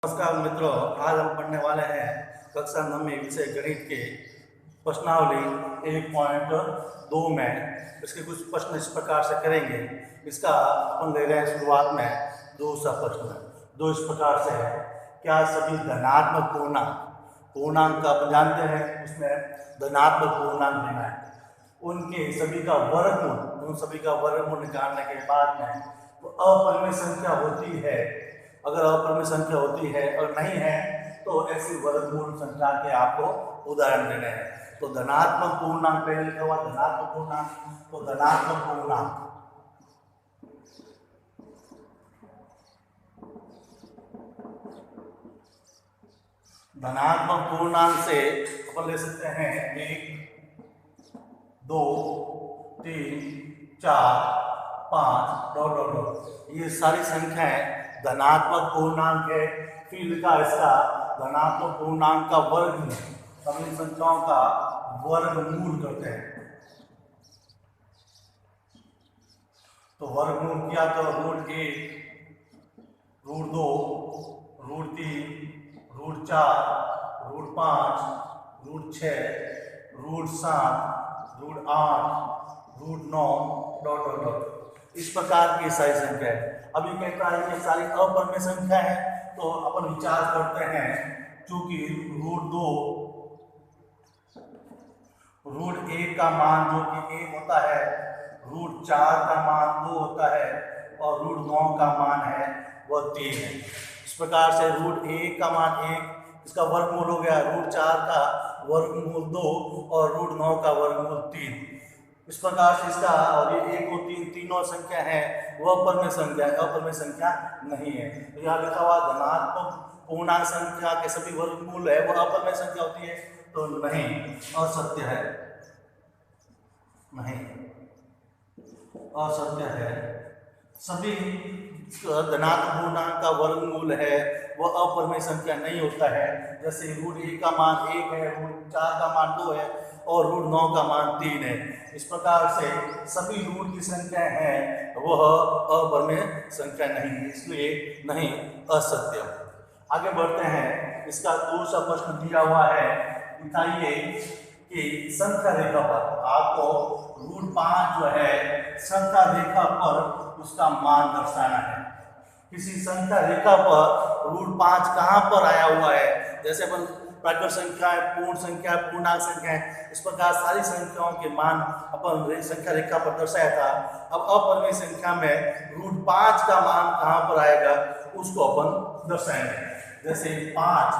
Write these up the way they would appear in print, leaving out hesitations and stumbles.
नमस्कार मित्रों, आज हम पढ़ने वाले हैं कक्षा 9वीं विषय गणित के प्रश्नावली 1.2 में। इसके कुछ प्रश्न इस प्रकार से करेंगे। इसका अपन ले रहे हैं शुरुआत में दो सा प्रश्न, दो इस प्रकार से है। क्या सभी धनात्मक पूर्णांक का आप जानते हैं, उसमें धनात्मक पूर्णांक लेना है, उनके सभी का वर्गमूल, उन सभी का वर्गमूल निकालने के बाद में तो अपरिमेय संख्या होती है। अगर अपरिमेय संख्या होती है और नहीं है तो ऐसी वर्गमूल संख्या के आपको उदाहरण देने हैं। तो धनात्मक पूर्णांक पहले लिखा हुआ धनात्मक पूर्णांक, तो धनात्मक पूर्णांक धनात्मक पूर्णांक से अपन ले सकते हैं 1, 2, 3, 4, 5 ये सारी संख्याएं धनात्मक पूर्णांक है। फिर लिखा इसका धनात्मक पूर्णांक का वर्गमूल, सभी संख्याओं का वर्गमूल करते हैं। तो वर्गमूल किया तो √1, √2, √3, √4, √5, √6, √7, √8, √9 इस प्रकार की सारी संख्या है। अभी कहता है कि सारी अपरिमेय संख्या है, तो अपन विचार करते हैं चूंकि √2, √1 का मान जो कि 1 होता है, √4 का मान 2 होता है और √9 का मान है वह 3 है। इस प्रकार से √1 का मान 1, इसका वर्गमूल हो गया, √4 का वर्गमूल 2 और √9 का वर्गमूल 3। इस प्रकार से इसका, और ये 1 और 3 तीनों संख्या है वह अपरिमेय संख्या है, अपरिमेय संख्या नहीं है। तो यहाँ लिखा हुआ धनात्मक पूर्णांक संख्या के सभी वर्गमूल है वह अपरिमेय संख्या होती है, तो नहीं, असत्य है, नहीं, असत्य है। सभी धनात्मक पूर्णांक का वर्गमूल है वह अपरिमेय संख्या नहीं होता है। जैसे √1 का मान 1 है, √4 का मान 2 है और √9 का मान 3 है। इस प्रकार से सभी रूट की संख्या है वह अपरिमेय संख्या नहीं है, इसलिए नहीं, असत्य। आगे बढ़ते हैं। इसका दूसरा प्रश्न दिया हुआ है, दिखाइए कि संख्या रेखा पर आपको √5 जो है संख्या रेखा पर उसका मान दर्शाना है। किसी संख्या रेखा पर √5 कहाँ पर आया हुआ है, जैसे अपन प्राकृत संख्या है, पूर्ण संख्या है, पूर्णांक संख्या है, इस प्रकार सारी संख्याओं के मान अपन संख्या रेखा पर दर्शाया था। अब अपरिमेय संख्या में √5 का मान कहाँ पर आएगा उसको अपन दर्शाएंगे। जैसे 5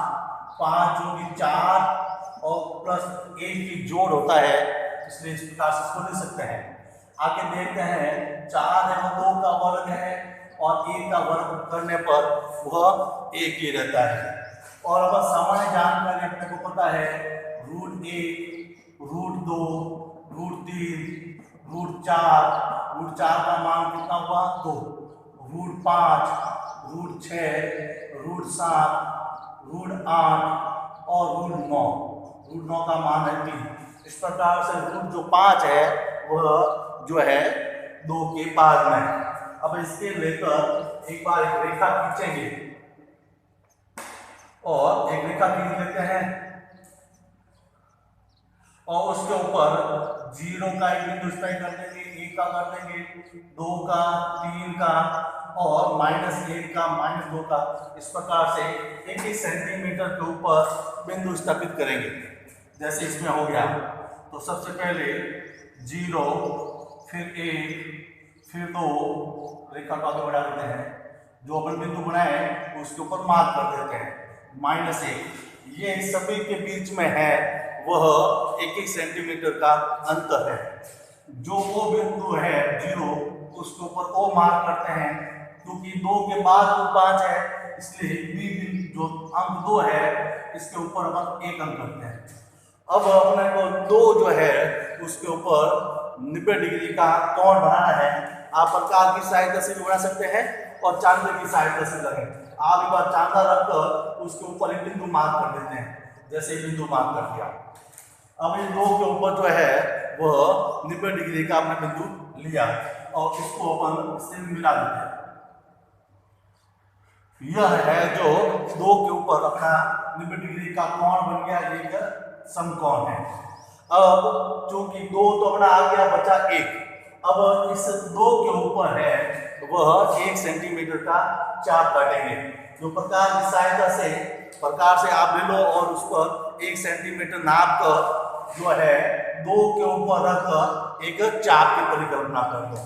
जो कि 4 और +1 की जोड़ होता है, इसलिए इस प्रकार से इसको लिख सकते हैं। आगे देखते हैं, 4 है वो 2 का वर्ग है और 1 का वर्ग करने पर वह 1 ही रहता है। और अब सामान्य जानकारी अपने को पता है, √1, √2, √3, √4 का मान कितना हुआ 2, √5, √6, √7, √8 और √9 का मान है 3। इस प्रकार से रूट जो 5 है वह जो है 2 के बाद में है। अब इसके लेकर एक बार एक रेखा खींचेंगे और एक रेखा खींच लेते हैं और उसके ऊपर 0 का एक बिंदु तय कर देंगे, 1 का कर देंगे, 2 का, 3 का और -1 का, -2 का। इस प्रकार से 1 सेंटीमीटर के ऊपर बिंदु स्थापित करेंगे। जैसे इसमें हो गया, तो सबसे पहले 0, फिर 1, फिर 2, रेखा को आगे बढ़ा देते हैं। जो अपन बिंदु बनाए उसके ऊपर मार्क कर देते हैं, -1। ये सभी के बीच में है वह 1 सेंटीमीटर का अंतर है। जो वो बिंदु है 0 उसके ऊपर O मार्क करते हैं, क्योंकि 2 के बाद वो 5 है, इसलिए B जो अंक 2 है इसके ऊपर अपन 1 अंक करते हैं। अब अपने को 2 जो है उसके ऊपर 90 डिग्री का कोण बनाना है। आप प्रकार की सहायता से भी बना सकते हैं और चांदे की सहायता से करें। आप एक बार चांदा रखकर उसके ऊपर एक बिंदु मार्क कर देते हैं, जैसे बिंदु मार्क कर दिया। अब इन 2 के ऊपर जो है वह 90 डिग्री का अपना बिंदु लिया और इसको अपन इससे मिला देते हैं। यह है जो 2 ऊपर अपना 90 डिग्री का कोण बन गया, एक समकोण है। अब चूंकि 2 तो अपना आ गया, बचा 1। अब इस 2 के ऊपर है वह 1 सेंटीमीटर का चाप काटेंगे। जो प्रकार की सहायता से प्रकार से आप ले लो और उस पर 1 सेंटीमीटर नाप कर जो है 2 के ऊपर रखकर एक चाप की परिकल्पना कर दो।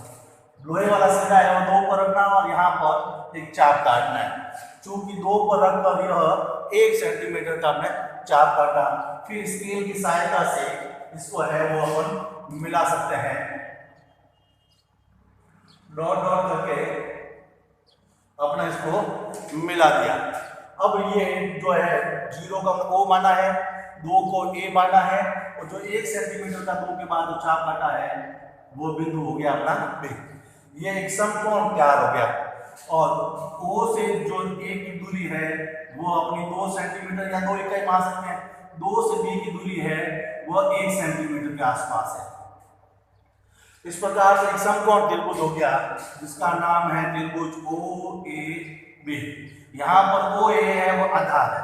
लोहे वाला सिरा है वो 2 पर रखना और यहाँ पर एक चाप काटना है। चूंकि 2 पर रखकर यह 1 सेंटीमीटर का हमने चाप काटा, फिर स्केल की सहायता से इसको है वो अपन मिला सकते हैं, डॉट डॉट करके अपना इसको मिला दिया। अब ये जो है 0 का O माना है, 2 को A माना है, और जो 1 सेंटीमीटर का 2 के बाद जो चाप काटा है वो बिंदु हो गया अपना B। ये एक समकोण तैयार हो गया, और O से जो A की दूरी है वो अपनी 2 सेंटीमीटर या 2 इकाई मान सकते हैं। 2 से B की दूरी है वह 1 सेंटीमीटर के आसपास है। इस प्रकार से एक समकोण त्रिभुज हो गया जिसका नाम है त्रिभुज OAB। यहाँ पर OA है वो आधार है,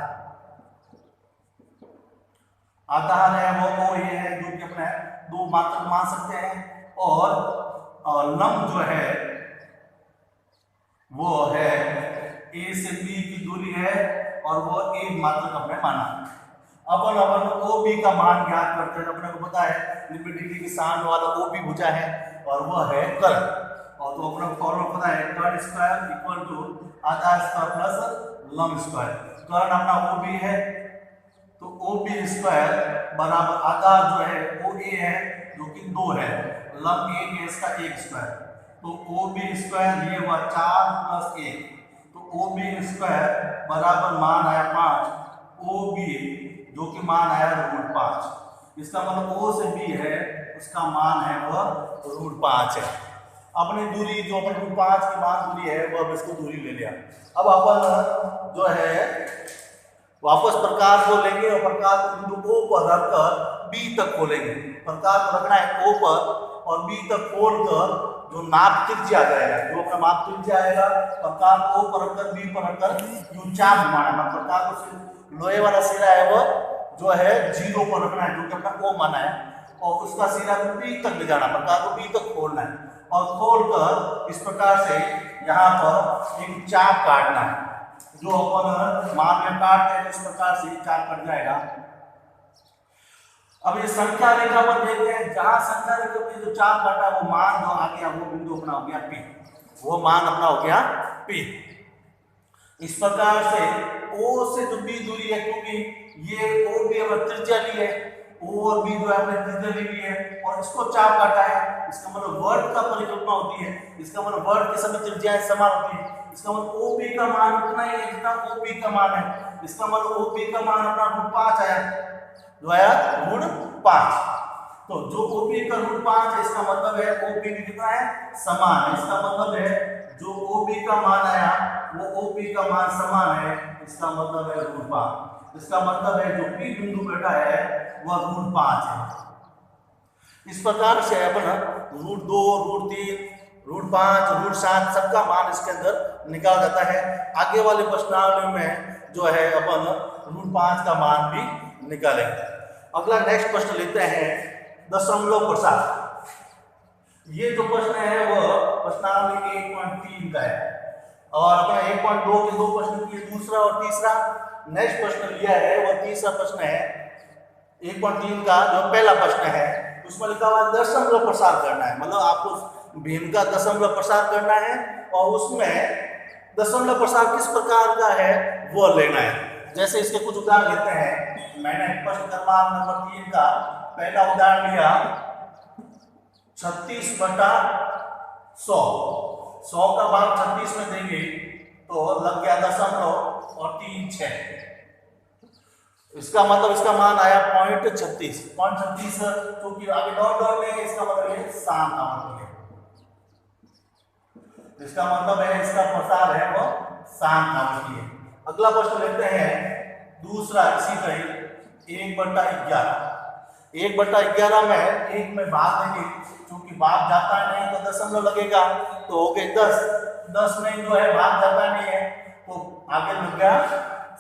आधार है वो OA है जो कि अपने 2 मात्रक मान सकते हैं, और लंब जो है वो है A से B की दूरी है और वो 1 मात्रक अपने माना। अपन OB का मान ज्ञात करते हैं। अपने को पता है 90 डिग्री की सामने वाला OB भुजा है और वह है कर्ण, और तो अपने को फॉर्मूला पता है कर्ण स्क्वायर इक्वल टू आधार स्क्वायर प्लस लंब स्क्वायर। कर्ण अपना OB है तो OB स्क्वायर बराबर आधार जो है OA है जो कि 2 है, लंब 1 है इसका 1 स्क्वायर, तो OB स्क्वायर ये हुआ 4 प्लस 1, तो OB स्क्वायर बराबर मान आया 5, OB जो कि मान आया √5। इसका मतलब O से B है उसका मान है वह √5 है। अपनी दूरी जो अपन √5 की मान दूरी है वह इसको दूरी ले लिया। अब अपन जो है वापस प्रकार को लेंगे और प्रकार को बिंदु O पर रखकर B तक खोलेंगे। प्रकार को रखना है O पर और B तक खोलकर जो नाप त्रिज्या जाएगा, जो अपना माप त्रिज्या आएगा, प्रकार को O पर रखकर B पर रखकर यूं चाप घुमाना। प्रकार को लोहे वाला सिरा है वो जो है 0 पर रखना है जो कि अपना O माना है, और उसका सिरा को B तक ले जाना, प्रकार को B तक खोलना है, और खोलकर इस प्रकार से यहाँ पर एक चाप काटना है। जो अपन मान में काटते हैं इस प्रकार से चाप कट जाएगा। अब ये संख्या रेखा पर देखते हैं, जहां संख्या रेखा पर जो चाप काटा वो मान जो आ गया वो बिंदु अपना हो गया P, वो मान अपना हो गया P। इस प्रकार से O से जो B दूरी है, क्योंकि ये OB हमने त्रिज्या ली है, O और B जो है हमने त्रिज्या ली है और इसको चाप काटा है, इसका मतलब वर्ग का परिकल्पना होती है, इसका मतलब वर्ग के सभी त्रिज्याएं समान होती है। इसका मतलब OB का मान उतना ही है जितना OB का मान है, इसका मतलब OB का मान अपना √5 आया, जो आया √5। तो जो OB का √5 है इसका मतलब है OB भी कितना है समान है, इसका मतलब है जो OB का मान आया वो OB का मान समान है, इसका मतलब है √5। इसका मतलब है जो P बिंदु बैठा है वह √5 है। इस प्रकार से अपन √2, √3, √5, √7 सबका मान इसके अंदर निकाल जाता है। आगे वाले प्रश्नावली में जो है अपन √5 का मान भी निकालेंगे। अगला नेक्स्ट प्रश्न लेते हैं दशमलव प्रसार। ये जो प्रश्न है वह प्रश्नावली 1.3 का है, और अपना 1.2 के 2 प्रश्न किए, दूसरा और तीसरा। नेक्स्ट प्रश्न लिया है वह तीसरा प्रश्न है 1.3 का, जो पहला प्रश्न है उसमें लिखा हुआ दशमलव प्रसार करना है, मतलब आपको भिन्न का दशमलव प्रसार करना है और उसमें दशमलव प्रसार किस प्रकार का है वो लेना है। जैसे इसके कुछ उदाहरण लेते हैं। मैंने प्रश्न क्रमांक नंबर 3 का पहला उदाहरण लिया 36/100। 100 का भाग 36 में देंगे तो लग गया दशमलव और 3 6। इसका मतलब इसका मान आया 0.36। 0.36 क्योंकि आगे डॉट डॉट लेंगे, इसका मतलब ये शाम का मतलब है, इसका मतलब है इसका प्रसार है वो शाम का मतलब है। अगला प्रश्न लेते हैं दूसरा इसी का ही 1/11। 1/11 में 1 में भाग देंगे, क्योंकि भाग जाता नहीं तो दशमलव लगेगा, तो हो गए 10। 10 में जो है भाग जाता नहीं है तो आगे लग गया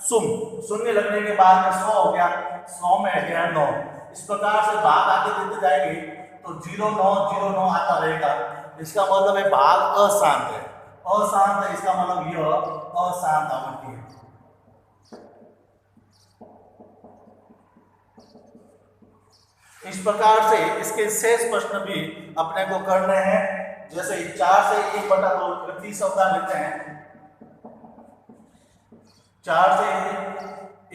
शून्य लगने के बाद में 100 हो गया, 100 में है 9। इस प्रकार से भाग आगे देते जाएंगे तो 0 9 0 9 आता रहेगा। इसका मतलब है भाग अशांत है, अशांत है, इसका मतलब यह अशांत आवृत्ति है। इस प्रकार से इसके शेष प्रश्न भी अपने को करने हैं। जैसे 4 से 1/2 30 अवधान लेते हैं, 4 से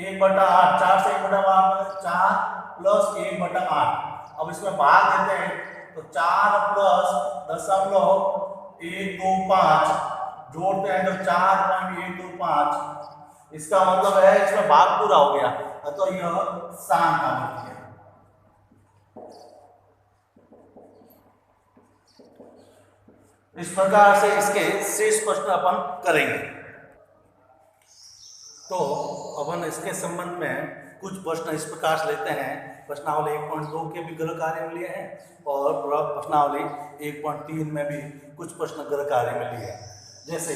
1/8, 4 से 1/8 4 प्लस 1/8। अब इसमें भाग देते हैं तो 4 प्लस 0.125 जोड़ते हैं तो 4.125। इसका मतलब है इसमें भाग पूरा हो गया, तो यह शांत आवृत्ति है। इस प्रकार से इसके शेष प्रश्न अपन करेंगे। तो अपन इसके संबंध में कुछ प्रश्न इस प्रकार से लेते हैं। प्रश्नावली 1.2 के भी गृह कार्य में लिए हैं और प्रश्नावली 1.3 में भी कुछ प्रश्न गृह कार्य में लिए हैं। जैसे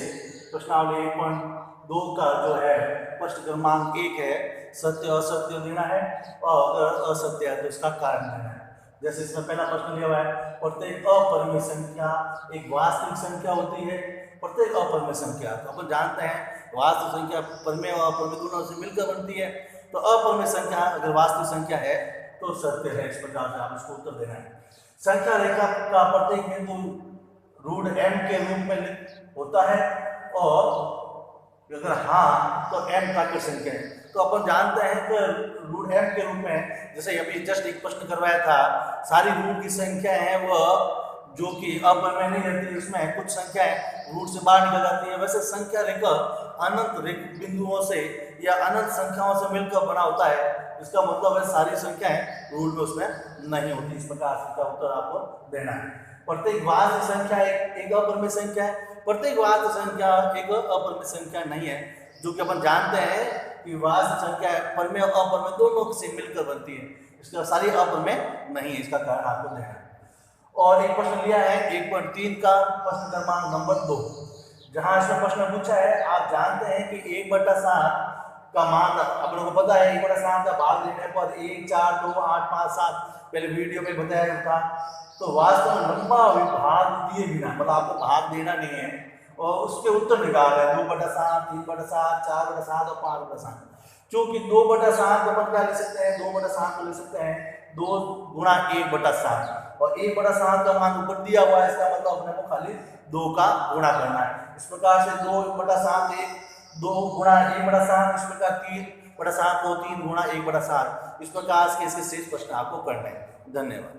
प्रश्नावली 1.2 का जो है प्रश्न क्रमांक 1 है, सत्य असत्य देना है और अगर असत्य है तो इसका कारण देना है। जैसे इसमें पहला प्रश्न लिया हुआ है, प्रत्येक अपरिमेय संख्या एक वास्तविक संख्या होती है। प्रत्येक अपरिमेय संख्या, तो अपन जानते हैं वास्तविक संख्या परिमेय और अपरिमेय दोनों से मिलकर बनती है। तो अपरिमेय संख्या अगर वास्तविक संख्या है तो सत्य है। इस प्रकार से आप इसको उत्तर देना है। संख्या रेखा का प्रत्येक बिंदु रूट m के रूप में होता है और अगर हाँ तो m प्राकृत संख्या है। तो अपन जानते हैं कि रूट m के रूप में, जैसे अभी जस्ट एक प्रश्न करवाया था, सारी रूट की संख्या है वह जो कि अपरिमेय नहीं रहती, उसमें कुछ संख्याएं रूट से बाहर निकल जाती है। वैसे संख्या रेखा अनंत बिंदुओं से या अनंत संख्याओं से मिलकर बना होता है। इसका मतलब है सारी संख्याएं रूट में उसमें नहीं होती। इस प्रकार से इसका उत्तर आपको देना है। प्रत्येक वास्तविक संख्या एक अपरिमेय संख्या है, प्रत्येक वास्तविक संख्या एक अपरिमेय संख्या नहीं है, जो कि अपन जानते हैं कि वास्तविक संख्या परिमेय और अपरिमेय दोनों से मिलकर बनती है। इसका सारी अपरिमेय नहीं है, इसका कारण आपको देना है। और एक प्रश्न लिया है 1.3 का प्रश्न क्रमांक नंबर 2, जहां इसमें प्रश्न पूछा है, आप जानते हैं कि 1/7 का मान आप लोगों को पता है 1/7 का भाग लेने पर 1 4 2 8 5 7 पहले वीडियो में बताया था। तो वास्तव में लंबा भाग दिए बिना, मतलब आपको भाग देना नहीं है और उसके उत्तर निकाल है 2/7 3/7 4/7 और 5/7। क्योंकि 2/7 अपन क्या ले सकते हैं, 2/7 को ले सकते हैं 2 गुणा 1/7 और 1/7 का मान ऊपर दिया हुआ है। इसका मतलब अपने को खाली 2 का गुणा करना है। इस प्रकार से 2/7 2 गुणा 1/7, इस प्रकार 3/7 को 3 गुणा 1/7। इस प्रकार से इसके शेष प्रश्न आपको करने हैं। धन्यवाद।